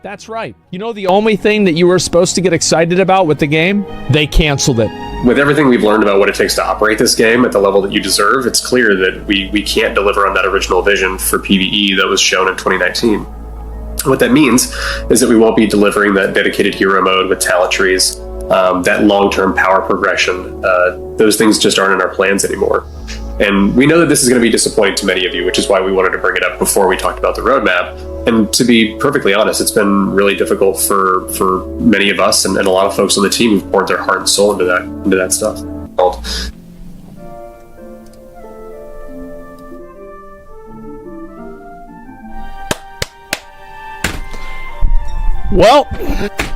That's right. You know the only thing that you were supposed to get excited about with the game? They canceled it. With everything we've learned about what it takes to operate this game at the level that you deserve, it's clear that we can't deliver on that original vision for PvE that was shown in 2019. What that means is that we won't be delivering that dedicated hero mode with talent trees, that long-term power progression. Those things just aren't in our plans anymore. And we know that this is going to be disappointing to many of you, which is why we wanted to bring it up before we talked about the roadmap. And to be perfectly honest, it's been really difficult for many of us and a lot of folks on the team who've poured their heart and soul into that stuff. Well,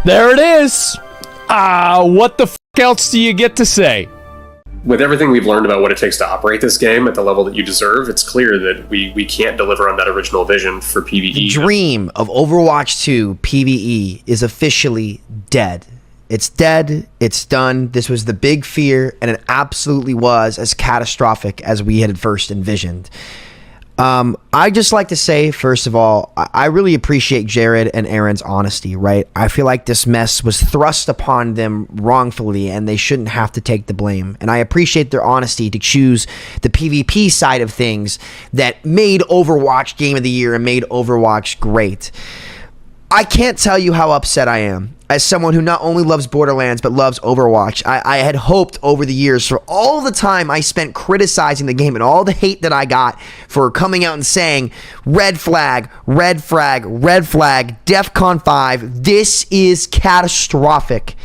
there it is. What the f*** else do you get to say? With everything we've learned about what it takes to operate this game at the level that you deserve, it's clear that we can't deliver on that original vision for PvE. The dream of Overwatch 2 PvE is officially dead. It's dead. It's done. This was the big fear, and it absolutely was as catastrophic as we had first envisioned. I just like to say, first of all, I really appreciate Jared and Aaron's honesty, right? I feel like this mess was thrust upon them wrongfully, and they shouldn't have to take the blame. And I appreciate their honesty to choose the PvP side of things that made Overwatch Game of the Year and made Overwatch great. I can't tell you how upset I am as someone who not only loves Borderlands but loves Overwatch. I had hoped over the years, for all the time I spent criticizing the game and all the hate that I got for coming out and saying red flag, red flag, red flag, DEFCON 5, this is catastrophic.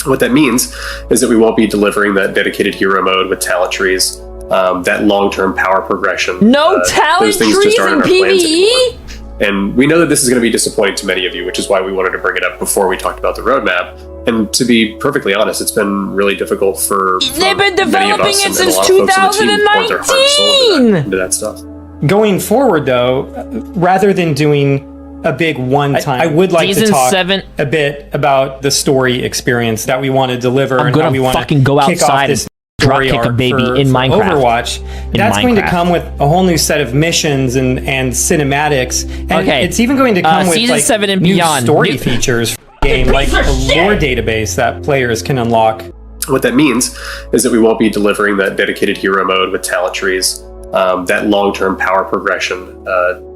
What that means is that we won't be delivering that dedicated hero mode with talent trees, that long-term power progression. No talent trees in PvE? And we know that this is going to be disappointing to many of you, which is why we wanted to bring it up before we talked about the roadmap. And to be perfectly honest, it's been really difficult for They've been many of developing us it and since a lot of folks on the team who poured their heart and soul 2019. into that stuff. Going forward, though, rather than doing a big one-time, I would like to Season talk 7 a bit about the story experience that we want to deliver I'm and how we gonna want fucking go to kick off outside this and drop story kick a arc baby for in Minecraft. Overwatch. That's going to come with a whole new set of missions and cinematics, and Okay. it's even going to come with Season like 7 and new beyond. story features for the game, like a lore database that players can unlock. What that means is that we won't be delivering that dedicated hero mode with talent trees, that long-term power progression.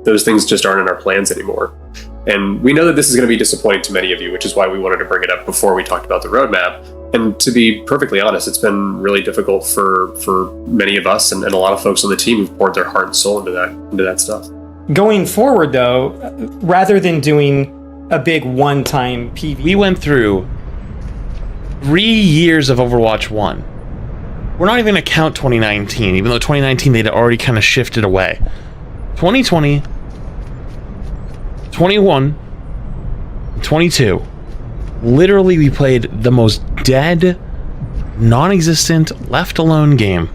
Those things just aren't in our plans anymore. And we know that this is going to be disappointing to many of you, which is why we wanted to bring it up before we talked about the roadmap. And to be perfectly honest, it's been really difficult for many of us and a lot of folks on the team who've poured their heart and soul into that stuff. Going forward, though, rather than doing a big one-time PvE, We went through 3 years of Overwatch 1. We're not even going to count 2019, even though 2019 they'd already kind of shifted away. 2020, 21, 22. Literally, we played the most dead, non-existent, left-alone game.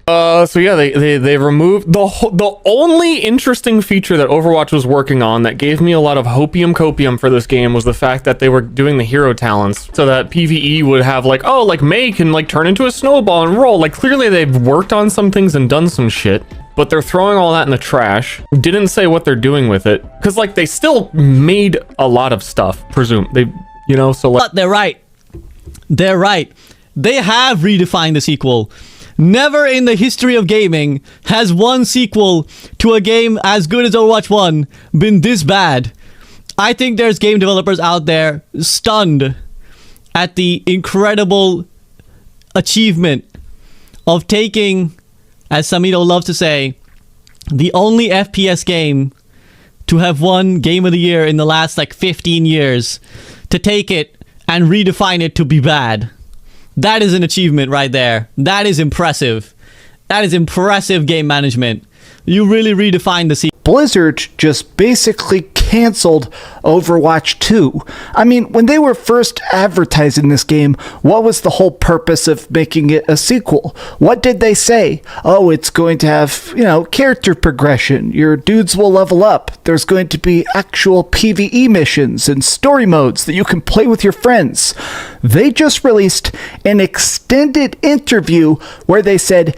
So yeah, they removed the only interesting feature that Overwatch was working on that gave me a lot of hopium copium for this game was the fact that they were doing the hero talents so that PvE would have like, oh, like Mei can like turn into a snowball and roll. Like clearly they've worked on some things and done some shit, but they're throwing all that in the trash. Didn't say what they're doing with it because like they still made a lot of stuff. So like. But they're right. They're right. They have redefined the sequel. Never in the history of gaming has one sequel to a game as good as Overwatch 1 been this bad. I think there's game developers out there stunned at the incredible achievement of taking, as Samito loves to say, the only FPS game to have won Game of the Year in the last like 15 years, to take it and redefine it to be bad. That is an achievement right there. That is impressive. That is impressive game management. You really redefined the sequel. Blizzard just basically canceled Overwatch 2. I mean, when they were first advertising this game, what was the whole purpose of making it a sequel? What did they say? Oh, it's going to have, character progression. Your dudes will level up. There's going to be actual PvE missions and story modes that you can play with your friends. They just released an extended interview where they said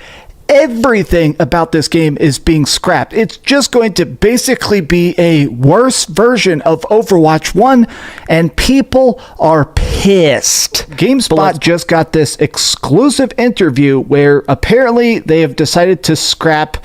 everything about this game is being scrapped. It's just going to basically be a worse version of Overwatch 1, and people are pissed. GameSpot just got this exclusive interview where apparently they have decided to scrap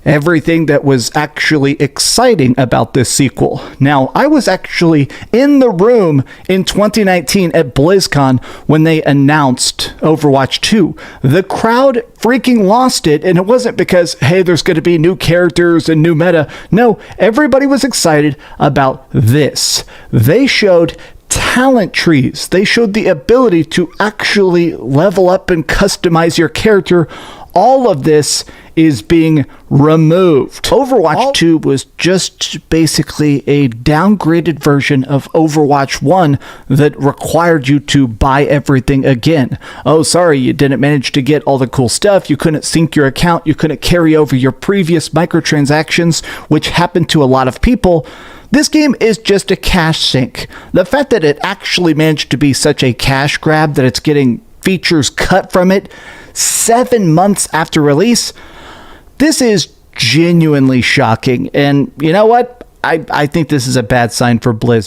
everything that was actually exciting about this sequel. Now, I was actually in the room in 2019 at BlizzCon when they announced Overwatch 2. The crowd freaking lost it, and it wasn't because, hey, there's going to be new characters and new meta. No, everybody was excited about this. They showed talent trees. They showed the ability to actually level up and customize your character. All of this is being removed. Overwatch 2 was just basically a downgraded version of Overwatch 1 that required you to buy everything again. Oh, sorry, you didn't manage to get all the cool stuff. You couldn't sync your account. You couldn't carry over your previous microtransactions, which happened to a lot of people. This game is just a cash sink. The fact that it actually managed to be such a cash grab that it's getting features cut from it 7 months after release, this is genuinely shocking. And you know what? I think this is a bad sign for Blizz.